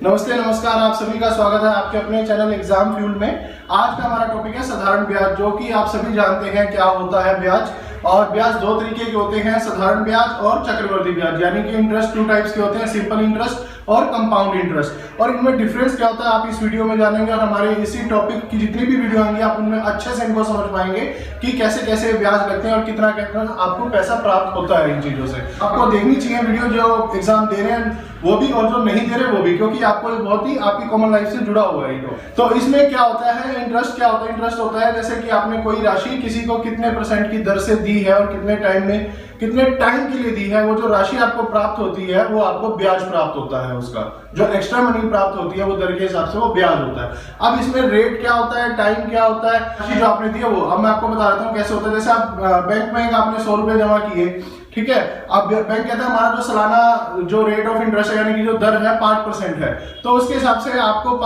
नमस्ते नमस्कार, आप सभी का स्वागत है आपके अपने चैनल एग्जाम फ्यूल में। आज का हमारा टॉपिक है साधारण ब्याज, जो कि आप सभी जानते हैं क्या होता है ब्याज। और ब्याज दो तरीके के होते हैं, साधारण ब्याज और चक्रवर्ती ब्याज, यानी कि इंटरेस्ट टू टाइप्स के होते हैं, सिंपल इंटरेस्ट और कंपाउंड इंटरेस्ट। और इनमें डिफरेंस क्या होता है आप इस वीडियो में जानेंगे, और हमारे इसी टॉपिक की जितनी भी वीडियो आएंगी आप उनमें अच्छे से इनको समझ पाएंगे कि कैसे कैसे ब्याज लगते हैं और कितना कितना आपको पैसा प्राप्त होता है इन चीजों से। आपको देखनी चाहिए वीडियो, जो एग्जाम दे रहे हैं वो भी और जो नहीं दे रहे वो भी, क्योंकि आपको बहुत ही आपकी कॉमन लाइफ से जुड़ा हुआ है। तो इसमें क्या होता है, इंटरेस्ट क्या होता है। इंटरेस्ट होता है जैसे कि आपने कोई राशि किसी को कितने % की दर से दी है और कितने टाइम में, कितने टाइम के लिए दी है, वो जो राशि आपको प्राप्त होती है वो आपको ब्याज प्राप्त होता है। उसका जो एक्स्ट्रा मनी प्राप्त होती है वो दर के हिसाब से वो ब्याज होता है। अब इसमें रेट क्या होता है, टाइम क्या होता है, राशि जो आपने दी है वो, अब मैं आपको बता देता हूँ कैसे होता है। जैसे आप बैंक में आपने 100 रुपए जमा किए, ठीक है। अब बैंक कहता है हमारा जो सालाना जो रेट ऑफ इंटरेस्ट है, यानी कि जो दर है 5% है, तो उसके हिसाब से आपको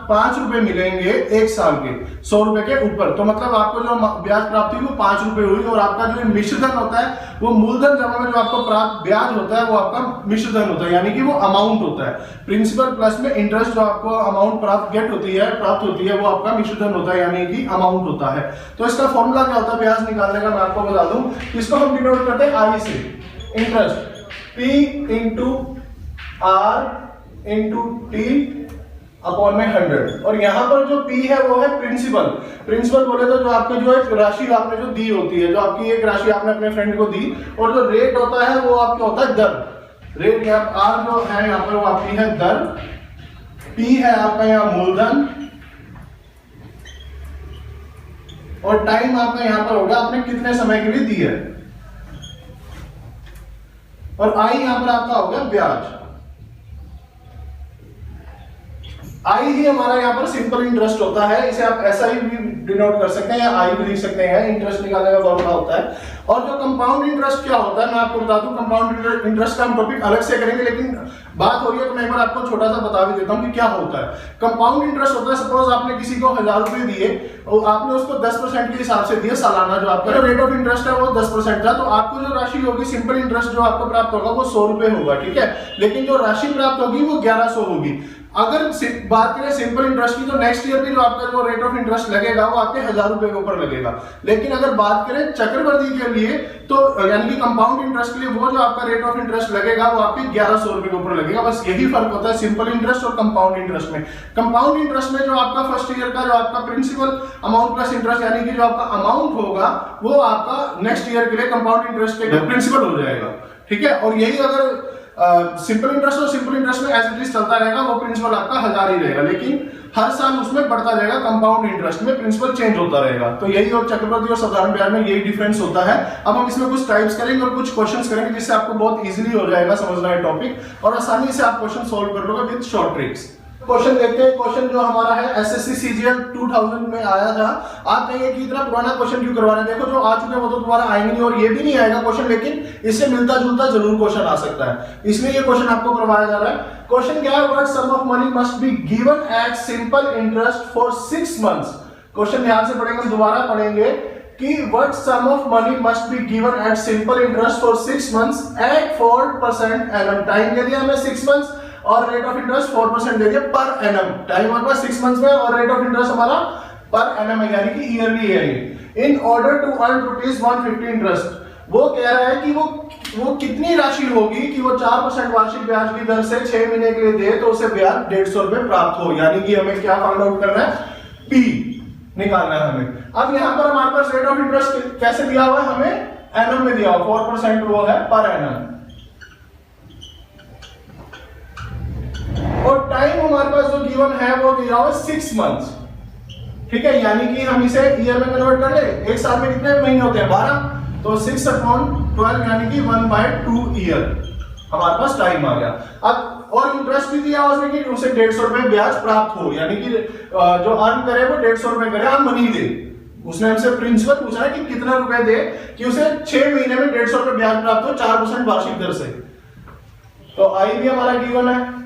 5 रुपए मिलेंगे एक साल के 100 रुपए के ऊपर। तो मतलब आपको जो ब्याज प्राप्त हुई वो 5 रुपए हुई, और आपका जो मिश्रधन होता है वो मूलधन जमा में जो आपको प्राप्त ब्याज होता है वो आपका मिश्रधन होता है, यानी कि वो अमाउंट होता है। प्रिंसिपल प्लस में इंटरेस्ट जो आपको अमाउंट प्राप्त होती है वो आपका मिश्रधन होता है, यानी कि अमाउंट होता है। तो इसका फॉर्मूला क्या होता है ब्याज निकालने का, मैं आपको बता दूं। इसको हम डिनोट करते हैं आई से, interest P into R into T upon में 100। और यहाँ पर जो P है वो है प्रिंसिपल। प्रिंसिपल बोले तो जो आपकी जो एक राशि आपने जो दी होती है, जो आपकी एक राशि आपने अपने फ्रेंड को दी, और जो रेट होता है वो आपका होता है दर। रेट यहाँ आर जो है यहाँ पर वो आपकी है दर, P है आपका यहाँ मूलधन, और टाइम आपका यहाँ पर होगा आपने कितने समय के लिए दी है, और आई यहां पर आपका होगा ब्याज। आई ही हमारा यहां पर सिंपल इंटरेस्ट होता है, इसे आप ऐसा ही भी डिनोट कर सकते हैं या आई भी लिख सकते हैं। इंटरेस्ट निकालने का फॉर्मूला होता है। और जो कंपाउंड इंटरेस्ट क्या होता है मैं आपको बता दूं। कंपाउंड इंटरेस्ट का हम टॉपिक अलग से करेंगे, लेकिन बात हो रही है तो मैं एक बार आपको छोटा सा बता भी देता हूं कि क्या होता है। कंपाउंड इंटरेस्ट होता है, सपोज आपने किसी को 1000 रुपए दिए और आपने उसको 10% के हिसाब से दिए सालाना, जो आपका रेट ऑफ इंटरेस्ट है वो 10% था, तो आपको जो राशि होगी सिंपल इंटरेस्ट जो आपको प्राप्त होगा वो 100 रुपए होगा, ठीक है। लेकिन जो राशि प्राप्त होगी वो 1100 होगी। अगर बात करें सिंपल इंटरेस्ट की, तो नेक्स्ट ईयर भी जो आपका जो रेट ऑफ इंटरेस्ट लगेगा वो आपके 1000 रुपए के ऊपर लगेगा। लेकिन अगर बात करें चक्रवर्ती के लिए, तो यानी कि कंपाउंड इंटरेस्ट के लिए, वो जो आपका रेट ऑफ इंटरेस्ट लगेगा वो आपके 1100 रुपए के ऊपर लगेगा। बस यही फर्क होता है सिंपल इंटरेस्ट और कंपाउंड इंटरेस्ट में। कंपाउंड इंटरेस्ट में जो आपका फर्स्ट ईयर का जो आपका प्रिंसिपल अमाउंट प्लस इंटरेस्ट, यानी कि जो आपका अमाउंट होगा वो आपका नेक्स्ट ईयर के लिए कंपाउंड इंटरेस्ट के प्रिंसिपल हो जाएगा, ठीक है। और यही अगर सिंपल इंटरेस्ट और सिंपल इंटरेस्ट में एज इट इज चलता रहेगा, वो प्रिंसिपल आपका 1000 ही रहेगा, लेकिन हर साल उसमें बढ़ता जाएगा। कंपाउंड इंटरेस्ट में प्रिंसिपल चेंज होता रहेगा। तो यही और चक्रवर्ती और साधारण ब्याज में यही डिफरेंस होता है। अब हम इसमें कुछ टाइप्स करेंगे और कुछ क्वेश्चंस करेंगे, जिससे आपको बहुत इजीली हो जाएगा समझना है टॉपिक, और आसानी से आप क्वेश्चन सॉल्व कर लोगे विद शॉर्ट ट्रिक्स। क्वेश्चन देखते हैं। क्वेश्चन जो हमारा है एसएससी सीजीएल 2000 में आया था। आप कहेंगे कि इतना पुराना क्वेश्चन क्यों करवा रहे हैं, देखो जो आ चुके हैं वो तो दोबारा आएंगे नहीं, और ये भी नहीं आएगा क्वेश्चन, लेकिन इससे मिलता जुलता जरूर क्वेश्चन आ सकता है, इसलिए ये क्वेश्चन आपको करवाया जा रहा है। क्वेश्चन क्या है, what sum of money must be given at simple interest for 6 months. Question ध्यान से पढ़ेंगे, दोबारा पढ़ेंगे कि what sum of money must be given at simple interest for 6 months at 4% annum। Time दे दिया हमें 6 मंथ्स और रेट ऑफ इंटरेस्ट 4% दे दिया पर एनम। टाइम हमारे पास 6 मंथ्स में और रेट ऑफ इंटरेस्ट हमारा पर एनम है, यानी कि ईयरली है ये। In order to earn ₹150 interest, वो कह रहा है कि वो कितनी राशि होगी कि वो 4% वार्षिक ब्याज की दर से 6 महीने के लिए दे तो उसे ब्याज 150 रुपए प्राप्त हो। यानी कि हमें क्या फाइंड आउट करना है, पी निकालना है हमें। अब यहाँ पर हमारे पास रेट ऑफ इंटरेस्ट कैसे दिया हुआ है, हमें एनम में दिया हुआ, 4% वो है पर एनम, और टाइम हमारे पास जो गिवन है वो दिया हुआ 6 मंथ्स, ठीक है। यानी कि हम इसे ईयर में कन्वर्ट कर ले, एक साल में कितने महीने होते हैं 12, तो 6/12 यानी कि 1/2 ईयर हमारे पास टाइम आ गया। अब और इंटरेस्ट भी दिया उसने कि उसे 150 रुपए ब्याज प्राप्त हो, यानी कि जो अर्न करे वो 150 रुपए करे, हम मनी दे। उसने हमसे प्रिंसिपल पूछा है कि कितना रुपए दे कि उसे 6 महीने में 150 रुपए ब्याज प्राप्त हो 4% वार्षिक दर से। तो आई भी हमारा गिवन है।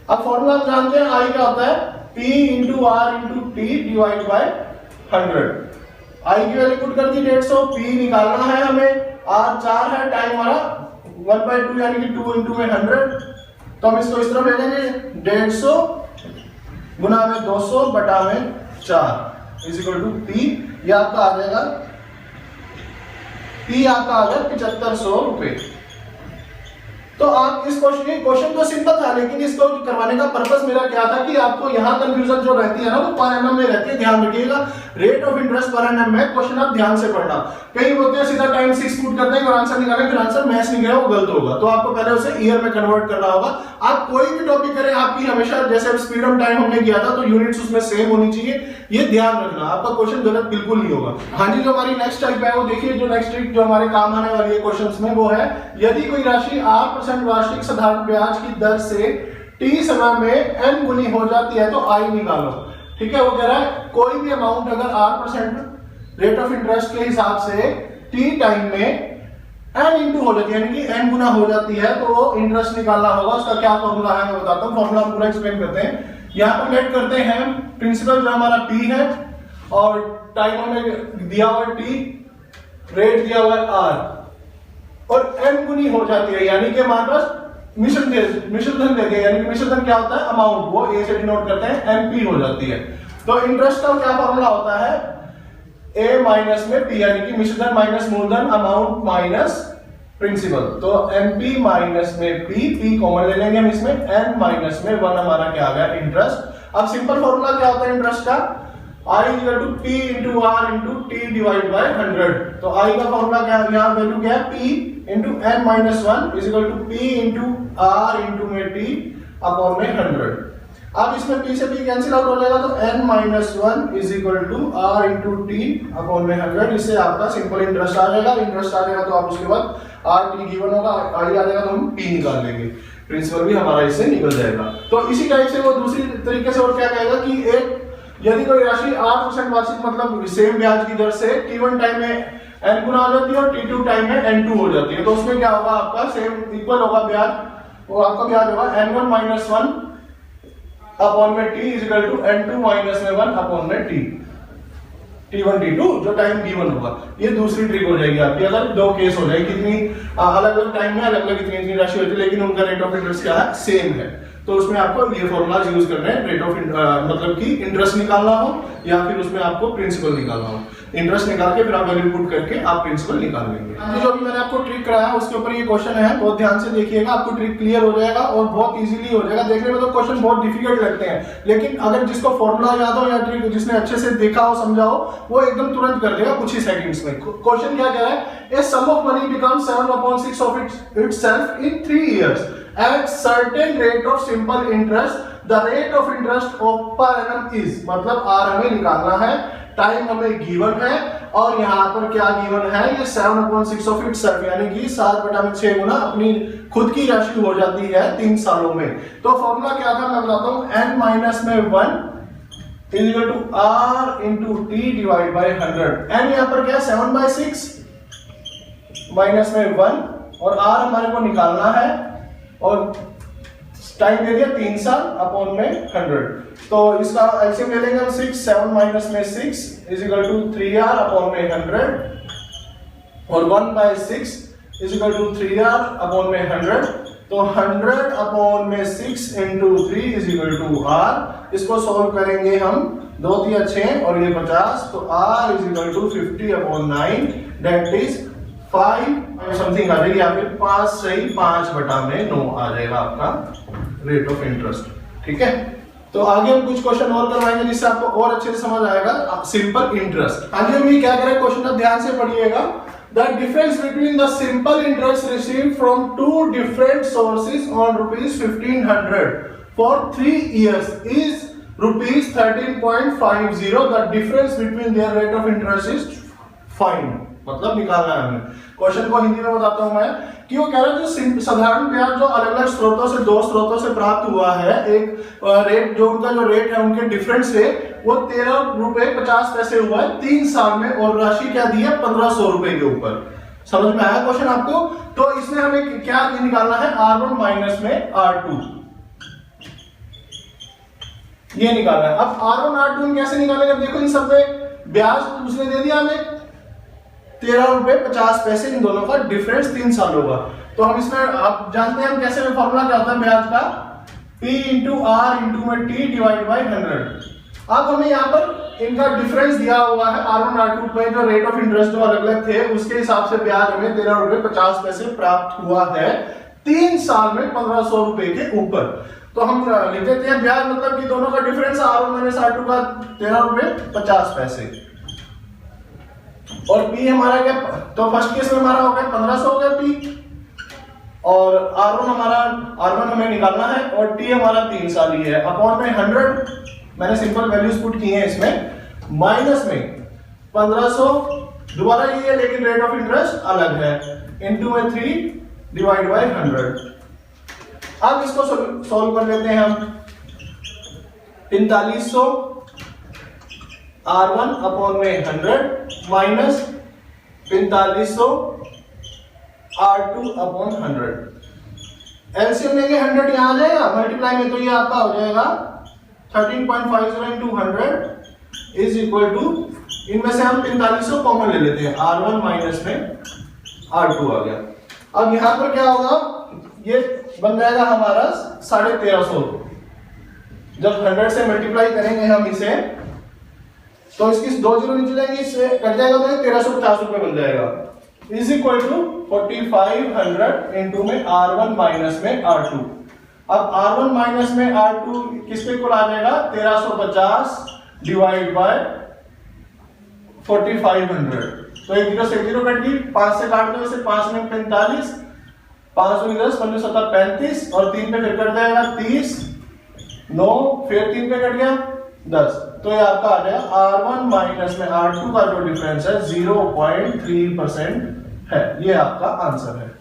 अब फॉर्मूला हम जानते हैं, आई क्या होता है, P into R into T divide by 100। I की वैल्यू पुट कर दी 150, P निकालना है हमें, आर 4 है, टाइम हमारा 1/2 यानी कि 2 इंटू में 100, तो हम इसको इस तरफ ले लेंगे 150 गुना में 200 बटा में 4 इज इक्वल टू पी। यह आपका आ जाएगा पी आपका आ गया 7500 रुपए। तो आप इस क्वेश्चन तो सिंपल था, लेकिन इसको करवाने का पर्पस मेरा क्या था कि आपको यहाँ कंफ्यूजन जो रहती है ना वो पर एनम में रहती है। ध्यान रखिएगा, rate of interest per annum में क्वेश्चन आप ध्यान से पढ़ना। कई बोलते हैं सीधा टाइम 6 पुट करते हैं और आंसर निकालें, फिर आंसर मैच नहीं गया, वो गलत होगा। तो आपको पहले उसे ईयर में कन्वर्ट करना होगा। आप कोई भी टॉपिक करें, आपकी हमेशा जैसे स्पीड ऑफ टाइम हमने किया था तो यूनिट्स उसमें सेम होनी चाहिए, ये ध्यान रखना, आपका क्वेश्चन गलत बिल्कुल नहीं होगा। हाँ जी, जो हमारी नेक्स्ट टाइप है वो देखिए, जो नेक्स्ट ट्रिक जो हमारे काम आने वाली है क्वेश्चंस में वो है, यदि कोई राशि 8% वार्षिक साधारण ब्याज की दर से t समय में n गुनी हो जाती है तो i निकालो। ठीक है, वो कह रहा है कोई भी अमाउंट अगर 8% रेट ऑफ इंटरेस्ट के हिसाब से t टाइम में n इंटू हो जाती है, यानी कि n गुना हो जाती है, तो वो इंटरेस्ट निकालना होगा। उसका क्या फॉर्मूला है मैं बताता हूँ, फॉर्मूला पूरा एक्सप्लेन करते हैं। यहाँ पर लेट करते हैं प्रिंसिपल जो हमारा p है और टाइम हमें दिया हुआ t, रेट दिया हुआ r और n गुनी हो जाती है, यानी कि हमारे पास मिश्रधन दे दिया, यानी कि मिश्रधन क्या होता है अमाउंट, वो a से डिनोट करते हैं mp हो जाती है। तो इंटरेस्ट का क्या फॉर्मूला होता है a माइनस में p, यानी कि मिश्रधन माइनस मूलधन अमाउंट माइनस प्रिंसिपल। तो mp माइनस में p कॉमन ले लेंगे हम इसमें, n माइनस में 1 हमारा क्या आ गया इंटरेस्ट। अब सिंपल फॉर्मूला क्या होता है इंटरेस्ट का, I equal to p into r into t divide by 100। तो I का फॉर्मूला क्या है, यहाँ वैल्यू क्या है p into n minus 1 is equal to p into r into में t अपॉन में 100। अब इसमें p से p कैंसिल आउट हो जाएगा, तो n minus 1 is equal to r into t upon में 100। इससे आपका सिंपल इंटरेस्ट आ जाएगा। इंटरेस्ट आ जाएगा तो आप उसके बाद r t गिवन होगा, i आ जाएगा तो हम p निकाल लेंगे, प्रिंसिपल भी हमारा इससे निकल जाएगा। तो इसी टाइप से वो दूसरी तरीके से और क्या कहेगा कि एक यदि कोई राशि 8% वार्षिक मतलब सेम ब्याज की दर से t1 टाइम में n गुना हो जाती है और t2 टाइम में n2 हो जाती है, तो उसमें क्या होगा आपका सेम इक्वल होगा ब्याज, वो आपका ब्याज होगा n1 माइनस 1 अपॉन में t is equal to n2 minus में 1 अपॉन में t, t1 t2 जो टाइम गिवन होगा। ये दूसरी ट्रिक हो जाएगी आपकी, अगर दो केस हो जाए, कितनी अलग अलग टाइम में अलग अलग इतनी राशि होती है लेकिन उनका रेट ऑफ इंटरेस्ट क्या है सेम है, तो उसमें आपको ये फॉर्मूला यूज करना है। रेट ऑफ मतलब कि इंटरेस्ट निकालना हो या फिर उसमें आपको प्रिंसिपल निकालना हो, इंटरेस्ट निकाल के फिर आप वैल्यू पुट करके आप प्रिंसिपल निकाल लेंगे। जो भी मैंने आपको ट्रिक कराया उसके ऊपर ये क्वेश्चन है, बहुत ध्यान से देखिएगा, आपको ट्रिक क्लियर हो जाएगा और बहुत इजीली हो जाएगा। देखने में तो क्वेश्चन बहुत डिफिकल्ट लगते हैं, लेकिन अगर जिसको फॉर्मूला याद हो या ट्रिक जिसने अच्छे से देखा हो समझा हो, वो एकदम तुरंत कर देगा कुछ ही सेकंड्स में। क्वेश्चन क्या कह रहा है, a sum of money becomes 7/6 of itself in 3 years at certain rate of simple interest. The rate of interest of per annum is, मतलब r हमें निकालना है, टाइम हमें गिवन है और यहाँ पर क्या गिवन है, ये 7/6 of itself यानी कि 7/6 गुना अपनी खुद की राशि हो जाती है 3 सालों में। तो फॉर्मूला क्या था मैं बताता हूँ, n माइनस में 1 is equal to r into t divide by 100। n यहाँ पर क्या है 7/6 माइनस में 1 और r हमारे को निकालना है और टाइम दे दिया 3 साल अपॉन में 100। तो इसका एलसीएम ले लेंगे हम 6, 7 माइनस में 6 is equal to 3r upon में 100 और 1/6 is equal to 3r upon में 100। तो 100 अपॉन में 6 into 3 is equal to r। इसको सॉल्व करेंगे हम, 2 3 6 और ये 50, तो r is equal to 50 upon 9 that is 5 something आ जाएगी, या फिर 5 सही 5/9 आ जाएगा आपका रेट ऑफ इंटरेस्ट। ठीक है, तो आगे हम कुछ क्वेश्चन और करवाएंगे जिससे आपको और अच्छे से समझ आएगा सिंपल इंटरेस्ट। आगे हम ये क्या करें, क्वेश्चन आप ध्यान से पढ़िएगा। The difference between the simple interest received from two different sources on ₹1,500 for 3 years is ₹13.50. The difference between their rate of interest is find, मतलब निकालना है हमें। क्वेश्चन को हिंदी में बताता हूं मैं कि वो कह रहा है जो साधारण ब्याज जो अलग अलग स्रोतों से, 2 स्रोतों से प्राप्त हुआ है, एक रेट जो उनका जो रेट है उनके डिफरेंस से वो 13 रुपए 50 पैसे हुआ है 3 साल में और राशि क्या दी है 1500 रुपए के ऊपर। समझ में आया क्वेश्चन आपको? तो इसमें हमें क्या निकालना है, R1 माइनस में R2 ये निकालना है। अब R1 R2 कैसे निकालेंगे, देखो इन सब में ब्याज उसने दे दिया हमें 13 रुपए 50 पैसे, इन दोनों का डिफरेंस 3 सालों का। तो हम इसमें आप जानते हैं हम कैसे में फॉर्मूला क्या होता है ब्याज का, P इंटू आर इंटू में T डिवाइड बाई 100। अब हमें यहाँ पर इनका डिफरेंस दिया हुआ है R1 R2 पे जो रेट ऑफ इंटरेस्ट जो अलग अलग थे उसके हिसाब से ब्याज हमें 13.50 प्राप्त हुआ है 3 साल में 1500 रुपए के ऊपर। तो हम लिख देते हैं ब्याज मतलब कि दोनों का डिफरेंस R1 माइनस R2 का 13.50। और P हमारा क्या, तो फर्स्ट केस में हमारा हो गया 1500 हो गया P, और R1 हमें निकालना है और T हमारा 3 साल ही है, अपॉन में 100 मैंने सिंपल वैल्यूज पुट की हैं इसमें, माइनस में 1500 दोबारा ये है लेकिन रेट ऑफ इंटरेस्ट अलग है, इनटू में 3 डिवाइड बाय 100। अब इसको सॉल्व कर लेते हैं हम। 4500 R1 अपॉन में 100 माइनस 4500 R2 अपॉन 100। एलसीएम लेंगे 100 यहां आ जाएगा, मल्टीप्लाई में तो ये आपका हो जाएगा 13.50 into 100 इज इक्वल टू, इनमें से हम 4500 कॉमन ले लेते हैं, R1 माइनस में R2 आ गया। अब यहां पर क्या होगा, ये बन जाएगा हमारा 1350। जब 100 से मल्टीप्लाई करेंगे हम इसे तो इसकी 2 जीरो नीचे जाएंगे, इससे कट जाएगा तो 1350 रुपए बन जाएगा, इज इक्वल टू 4500 इंटू में R1 माइनस में R2। अब R1 माइनस में R2 किस पे इक्वल आ जाएगा, 1350 डिवाइड बाय 4500। तो एक जीरो से एक जीरो कट गई, 5 से काट दो इसे, 5 में 45, 5 में 10, 5 7 35 और 3 पे फिर कट जाएगा 30, 9 फिर 3 पे कट गया 10। तो ये आपका आ जाएगा R1 माइनस में R2 का जो डिफरेंस है 0.3% है। ये आपका आंसर है।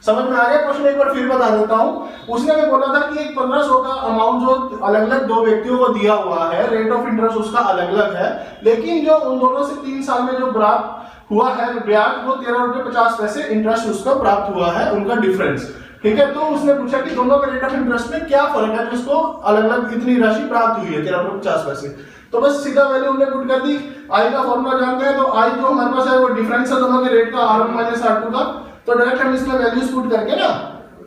समझ में आ गया? क्वेश्चन एक बार फिर बता देता हूं। उसने हमें बोला था कि एक 1500 का अमाउंट जो अलग अलग दो व्यक्तियों को दिया हुआ है, रेट ऑफ इंटरेस्ट उसका अलग अलग है, लेकिन जो उन दोनों से 3 साल में जो प्राप्त हुआ है ब्याज वो 13.50 इंटरेस्ट उसका प्राप्त हुआ है, उनका डिफरेंस। ठीक है, तो उसने पूछा कि दोनों के रेट ऑफ इंटरेस्ट में क्या फर्क है जिसको अलग अलग इतनी राशि प्राप्त हुई है 13.50। तो बस सीधा वैल्यू हमने पुट कर दी। आई का फॉर्मूला जानते हैं, तो आई जो हमारे पास है वो डिफरेंस है दोनों के रेट का, R1 माइनस R2 का। तो डायरेक्ट हम इसमें वैल्यूज पुट करके ना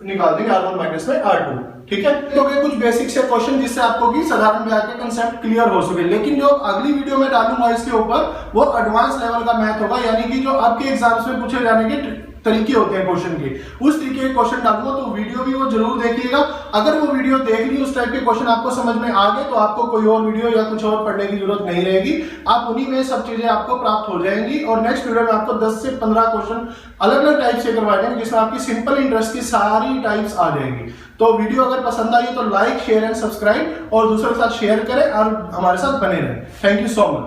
निकाल देंगे R1 माइनस में R2। ठीक है, तो कुछ बेसिक से क्वेश्चन जिससे आपको की साधारण ब्याज का कांसेप्ट क्लियर हो सके। लेकिन जो अगली वीडियो में डालूंगा इसके ऊपर वो एडवांस लेवल का मैथ होगा, यानी कि जो आपके एग्जाम्स में पूछे जाने के तरीके होते हैं क्वेश्चन के, उस तरीके के क्वेश्चन डालूंगा। तो वीडियो भी वो जरूर देखिएगा। अगर वो वीडियो देख ली, उस टाइप के क्वेश्चन आपको समझ में आ गए, तो आपको कोई और वीडियो या कुछ और पढ़ने की जरूरत नहीं रहेगी। आप उन्हीं में सब चीजें आपको प्राप्त हो जाएंगी। और नेक्स्ट वीडियो में आपको 10 से 15 क्वेश्चन अलग अलग टाइप से करवाए जाएंगे, जिसमें आपकी सिंपल इंटरेस्ट की सारी टाइप्स आ जाएंगी। तो वीडियो अगर पसंद आई तो लाइक, शेयर एंड सब्सक्राइब और दूसरों के साथ शेयर करें और हमारे साथ बने रहें। Thank you so much.